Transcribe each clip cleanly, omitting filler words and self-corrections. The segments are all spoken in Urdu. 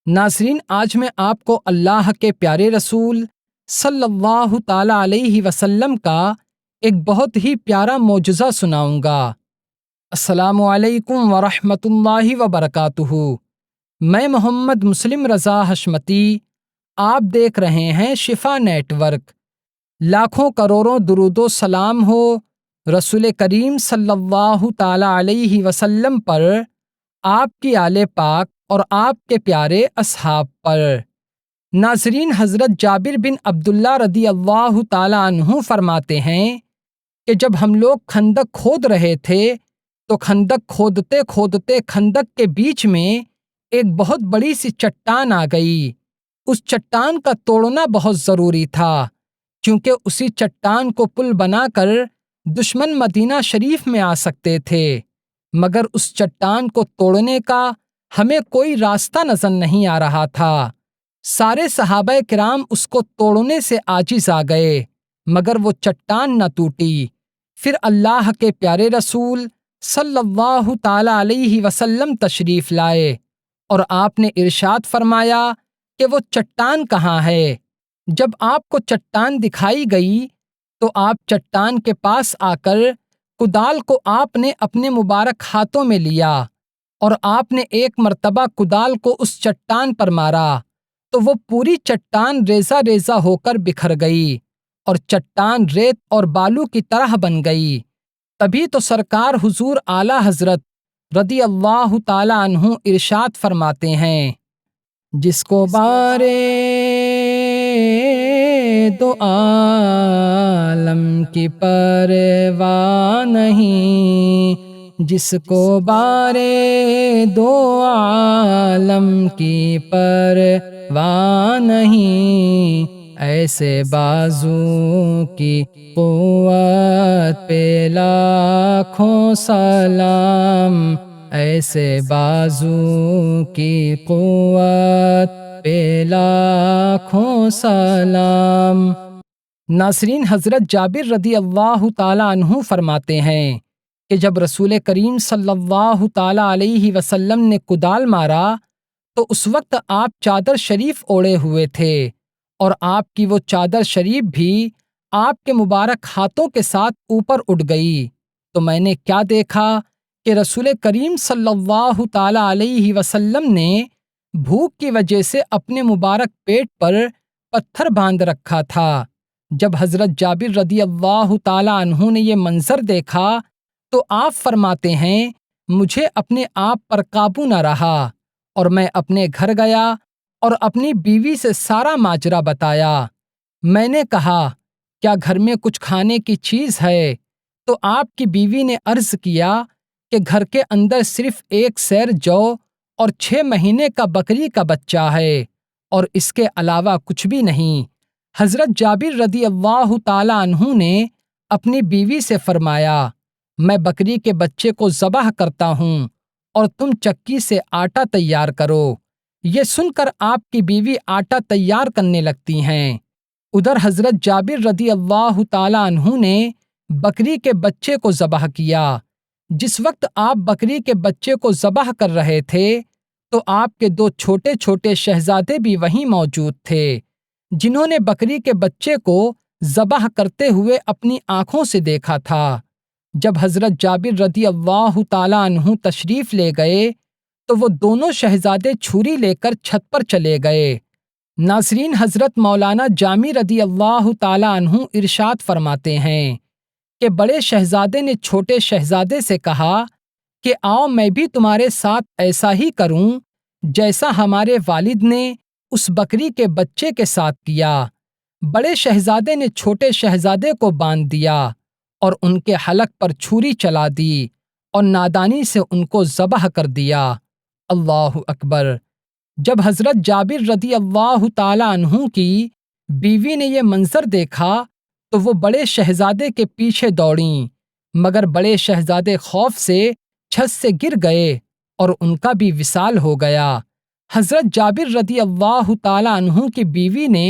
ناظرین، آج میں آپ کو اللہ کے پیارے رسول صلی اللہ تعالی علیہ وسلم کا ایک بہت ہی پیارا معجزہ سناؤں گا۔ السلام علیکم ورحمۃ اللہ وبرکاتہ۔ میں محمد مسلم رضا حشمتی، آپ دیکھ رہے ہیں شفا نیٹ ورک۔ لاکھوں کروڑوں درود و سلام ہو رسول کریم صلی اللہ تعالی علیہ وسلم پر، آپ کی آل پاک اور آپ کے پیارے اصحاب پر۔ ناظرین، حضرت جابر بن عبداللہ رضی اللہ تعالی عنہ فرماتے ہیں کہ جب ہم لوگ خندق کھود رہے تھے تو خندق کھودتے کھودتے خندق کے بیچ میں ایک بہت بڑی سی چٹان آ گئی۔ اس چٹان کا توڑنا بہت ضروری تھا، کیونکہ اسی چٹان کو پل بنا کر دشمن مدینہ شریف میں آ سکتے تھے، مگر اس چٹان کو توڑنے کا ہمیں کوئی راستہ نظر نہیں آ رہا تھا۔ سارے صحابہ کرام اس کو توڑنے سے عاجز آ گئے، مگر وہ چٹان نہ ٹوٹی۔ پھر اللہ کے پیارے رسول صلی اللہ تعالی علیہ وسلم تشریف لائے اور آپ نے ارشاد فرمایا کہ وہ چٹان کہاں ہے۔ جب آپ کو چٹان دکھائی گئی تو آپ چٹان کے پاس آ کر کدال کو آپ نے اپنے مبارک ہاتھوں میں لیا اور آپ نے ایک مرتبہ کدال کو اس چٹان پر مارا تو وہ پوری چٹان ریزہ ریزہ ہو کر بکھر گئی اور چٹان ریت اور بالو کی طرح بن گئی۔ تبھی تو سرکار حضور اعلیٰ حضرت رضی اللہ تعالی عنہ ارشاد فرماتے ہیں، جس کو بارے دو عالم کی پرواہ نہیں، جس کو بارے دو عالم کی پرواہ نہیں، ایسے بازو کی قوت پہ لاکھوں سلام، ایسے بازو کی قوت پہ لاکھوں سلام۔ ناظرین، حضرت جابر رضی اللہ تعالی عنہ فرماتے ہیں کہ جب رسول کریم صلی اللہ تعالی علیہ وسلم نے کدال مارا تو اس وقت آپ چادر شریف اوڑے ہوئے تھے اور آپ کی وہ چادر شریف بھی آپ کے مبارک ہاتھوں کے ساتھ اوپر اٹھ گئی۔ تو میں نے کیا دیکھا کہ رسول کریم صلی اللہ تعالی علیہ وسلم نے بھوک کی وجہ سے اپنے مبارک پیٹ پر پتھر باندھ رکھا تھا۔ جب حضرت جابر رضی اللہ تعالی عنہ نے یہ منظر دیکھا تو آپ فرماتے ہیں، مجھے اپنے آپ پر قابو نہ رہا اور میں اپنے گھر گیا اور اپنی بیوی سے سارا ماجرا بتایا۔ میں نے کہا، کیا گھر میں کچھ کھانے کی چیز ہے؟ تو آپ کی بیوی نے عرض کیا کہ گھر کے اندر صرف ایک سیر جو اور 6 مہینے کا بکری کا بچہ ہے اور اس کے علاوہ کچھ بھی نہیں۔ حضرت جابر رضی اللہ تعالی عنہ نے اپنی بیوی سے فرمایا، میں بکری کے بچے کو ذبح کرتا ہوں اور تم چکی سے آٹا تیار کرو۔ یہ سن کر آپ کی بیوی آٹا تیار کرنے لگتی ہیں۔ ادھر حضرت جابر رضی اللہ تعالی عنہ نے بکری کے بچے کو ذبح کیا۔ جس وقت آپ بکری کے بچے کو ذبح کر رہے تھے تو آپ کے 2 چھوٹے چھوٹے شہزادے بھی وہیں موجود تھے، جنہوں نے بکری کے بچے کو ذبح کرتے ہوئے اپنی آنکھوں سے دیکھا تھا۔ جب حضرت جابر رضی اللہ تعالی عنہ تشریف لے گئے تو وہ دونوں شہزادے چھری لے کر چھت پر چلے گئے۔ ناظرین، حضرت مولانا جامی رضی اللہ تعالی عنہ ارشاد فرماتے ہیں کہ بڑے شہزادے نے چھوٹے شہزادے سے کہا کہ آؤ میں بھی تمہارے ساتھ ایسا ہی کروں جیسا ہمارے والد نے اس بکری کے بچے کے ساتھ کیا۔ بڑے شہزادے نے چھوٹے شہزادے کو باندھ دیا اور ان کے حلق پر چھری چلا دی اور نادانی سے ان کو ذبح کر دیا۔ اللہ اکبر! جب حضرت جابر رضی اللہ تعالی عنہ کی بیوی نے یہ منظر دیکھا تو وہ بڑے شہزادے کے پیچھے دوڑیں، مگر بڑے شہزادے خوف سے چھت سے گر گئے اور ان کا بھی وصال ہو گیا۔ حضرت جابر رضی اللہ تعالی عنہ کی بیوی نے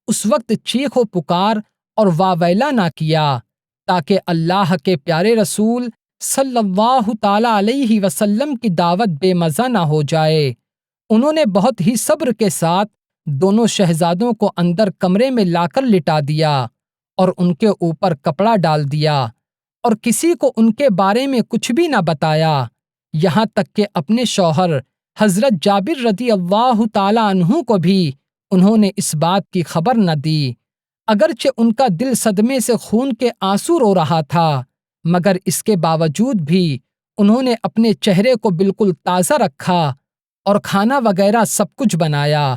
اس وقت چیخ و پکار اور واویلا نہ کیا تاکہ اللہ کے پیارے رسول صلی اللہ تعالی علیہ وسلم کی دعوت بے مزہ نہ ہو جائے۔ انہوں نے بہت ہی صبر کے ساتھ دونوں شہزادوں کو اندر کمرے میں لا کر لٹا دیا اور ان کے اوپر کپڑا ڈال دیا اور کسی کو ان کے بارے میں کچھ بھی نہ بتایا، یہاں تک کہ اپنے شوہر حضرت جابر رضی اللہ تعالی عنہ کو بھی انہوں نے اس بات کی خبر نہ دی۔ اگرچہ ان کا دل صدمے سے خون کے آنسو رو رہا تھا، مگر اس کے باوجود بھی انہوں نے اپنے چہرے کو بالکل تازہ رکھا اور کھانا وغیرہ سب کچھ بنایا۔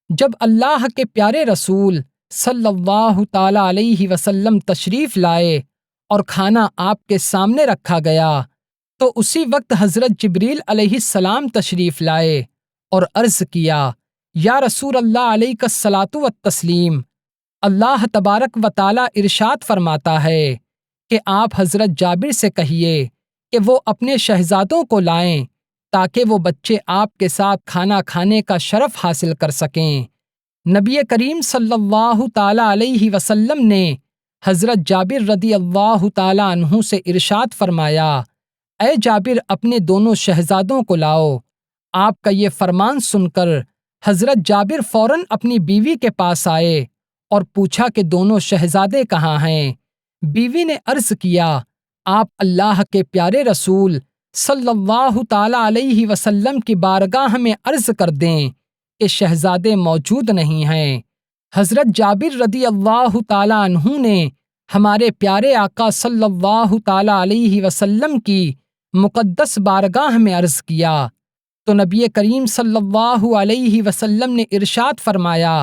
جب اللہ کے پیارے رسول صلی اللہ تعالی علیہ وسلم تشریف لائے اور کھانا آپ کے سامنے رکھا گیا تو اسی وقت حضرت جبریل علیہ السلام تشریف لائے اور عرض کیا، یا رسول اللہ علیہ الصلاۃ والتسلیم، اللہ تبارک و تعالی ارشاد فرماتا ہے کہ آپ حضرت جابر سے کہیے کہ وہ اپنے شہزادوں کو لائیں تاکہ وہ بچے آپ کے ساتھ کھانا کھانے کا شرف حاصل کر سکیں۔ نبی کریم صلی اللہ تعالی علیہ وسلم نے حضرت جابر رضی اللہ تعالی عنہ سے ارشاد فرمایا، اے جابر اپنے دونوں شہزادوں کو لاؤ۔ آپ کا یہ فرمان سن کر حضرت جابر فوراً اپنی بیوی کے پاس آئے اور پوچھا کہ دونوں شہزادے کہاں ہیں؟ بیوی نے عرض کیا، آپ اللہ کے پیارے رسول صلی اللہ تعالی علیہ وسلم کی بارگاہ میں عرض کر دیں کہ شہزادے موجود نہیں ہیں۔ حضرت جابر رضی اللہ تعالی عنہ نے ہمارے پیارے آقا صلی اللہ تعالی علیہ وسلم کی مقدس بارگاہ میں عرض کیا تو نبی کریم صلی اللہ علیہ وسلم نے ارشاد فرمایا،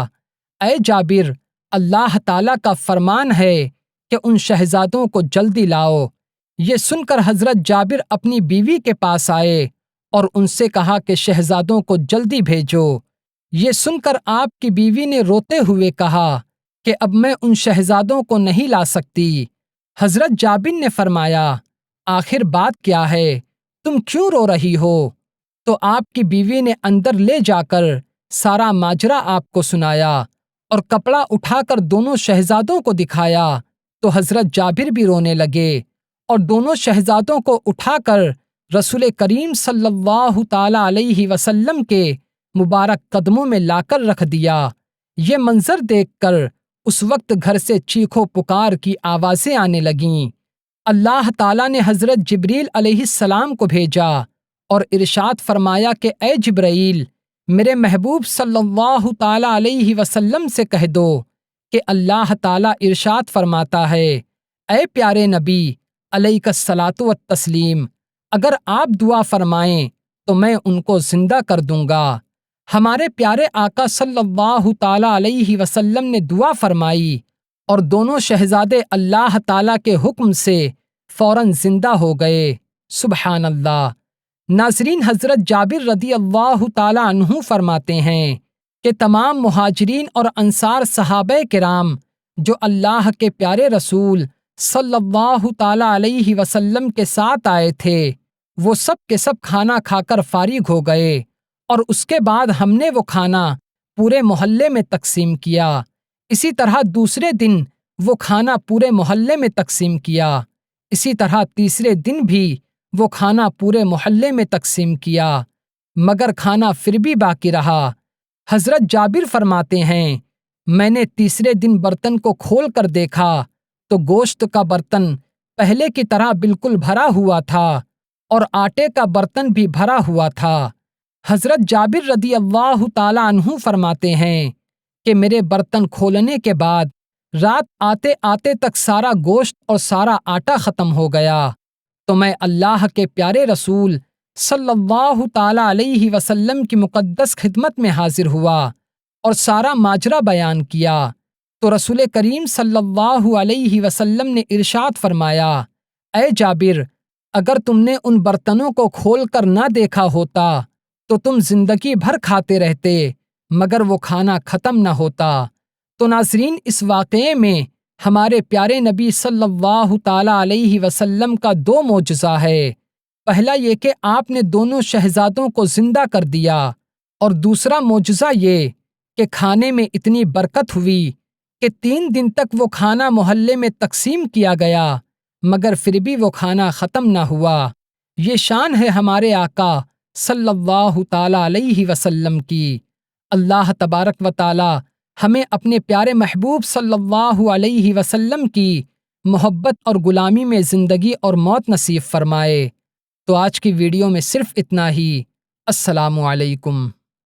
اے جابر، اللہ تعالیٰ کا فرمان ہے کہ ان شہزادوں کو جلدی لاؤ۔ یہ سن کر حضرت جابر اپنی بیوی کے پاس آئے اور ان سے کہا کہ شہزادوں کو جلدی بھیجو۔ یہ سن کر آپ کی بیوی نے روتے ہوئے کہا کہ اب میں ان شہزادوں کو نہیں لا سکتی۔ حضرت جابر نے فرمایا، آخر بات کیا ہے؟ تم کیوں رو رہی ہو؟ تو آپ کی بیوی نے اندر لے جا کر سارا ماجرا آپ کو سنایا اور کپڑا اٹھا کر دونوں شہزادوں کو دکھایا تو حضرت جابر بھی رونے لگے اور دونوں شہزادوں کو اٹھا کر رسول کریم صلی اللہ تعالی علیہ وسلم کے مبارک قدموں میں لا کر رکھ دیا۔ یہ منظر دیکھ کر اس وقت گھر سے چیخو پکار کی آوازیں آنے لگیں۔ اللہ تعالیٰ نے حضرت جبریل علیہ السلام کو بھیجا اور ارشاد فرمایا کہ اے جبرائیل، میرے محبوب صلی اللہ تعالی علیہ وسلم سے کہہ دو کہ اللہ تعالیٰ ارشاد فرماتا ہے، اے پیارے نبی علیہ الصلاۃ والتسلیم، اگر آپ دعا فرمائیں تو میں ان کو زندہ کر دوں گا۔ ہمارے پیارے آقا صلی اللہ تعالی علیہ وسلم نے دعا فرمائی اور دونوں شہزادے اللہ تعالیٰ کے حکم سے فوراً زندہ ہو گئے۔ سبحان اللہ۔ ناظرین، حضرت جابر رضی اللہ تعالی عنہ فرماتے ہیں کہ تمام مہاجرین اور انصار صحابہ کرام جو اللہ کے پیارے رسول صلی اللہ تعالی علیہ وسلم کے ساتھ آئے تھے، وہ سب کے سب کھانا کھا کر فارغ ہو گئے اور اس کے بعد ہم نے وہ کھانا پورے محلے میں تقسیم کیا۔ اسی طرح دوسرے دن وہ کھانا پورے محلے میں تقسیم کیا۔ اسی طرح تیسرے دن بھی وہ کھانا پورے محلے میں تقسیم کیا، مگر کھانا پھر بھی باقی رہا۔ حضرت جابر فرماتے ہیں، میں نے تیسرے دن برتن کو کھول کر دیکھا تو گوشت کا برتن پہلے کی طرح بالکل بھرا ہوا تھا اور آٹے کا برتن بھی بھرا ہوا تھا۔ حضرت جابر رضی اللہ تعالی عنہ فرماتے ہیں کہ میرے برتن کھولنے کے بعد رات آتے آتے تک سارا گوشت اور سارا آٹا ختم ہو گیا تو میں اللہ کے پیارے رسول صلی اللہ تعالی علیہ وسلم کی مقدس خدمت میں حاضر ہوا اور سارا ماجرا بیان کیا تو رسول کریم صلی اللہ علیہ وسلم نے ارشاد فرمایا، اے جابر، اگر تم نے ان برتنوں کو کھول کر نہ دیکھا ہوتا تو تم زندگی بھر کھاتے رہتے مگر وہ کھانا ختم نہ ہوتا۔ تو ناظرین، اس واقعے میں ہمارے پیارے نبی صلی اللہ تعالی علیہ وسلم کا دو معجزہ ہے۔ پہلا یہ کہ آپ نے دونوں شہزادوں کو زندہ کر دیا اور دوسرا معجزہ یہ کہ کھانے میں اتنی برکت ہوئی کہ 3 دن تک وہ کھانا محلے میں تقسیم کیا گیا مگر پھر بھی وہ کھانا ختم نہ ہوا۔ یہ شان ہے ہمارے آقا صلی اللہ تعالیٰ علیہ وسلم کی۔ اللہ تبارک و تعالیٰ ہمیں اپنے پیارے محبوب صلی اللہ علیہ وسلم کی محبت اور غلامی میں زندگی اور موت نصیب فرمائے۔ تو آج کی ویڈیو میں صرف اتنا ہی۔ السلام علیکم۔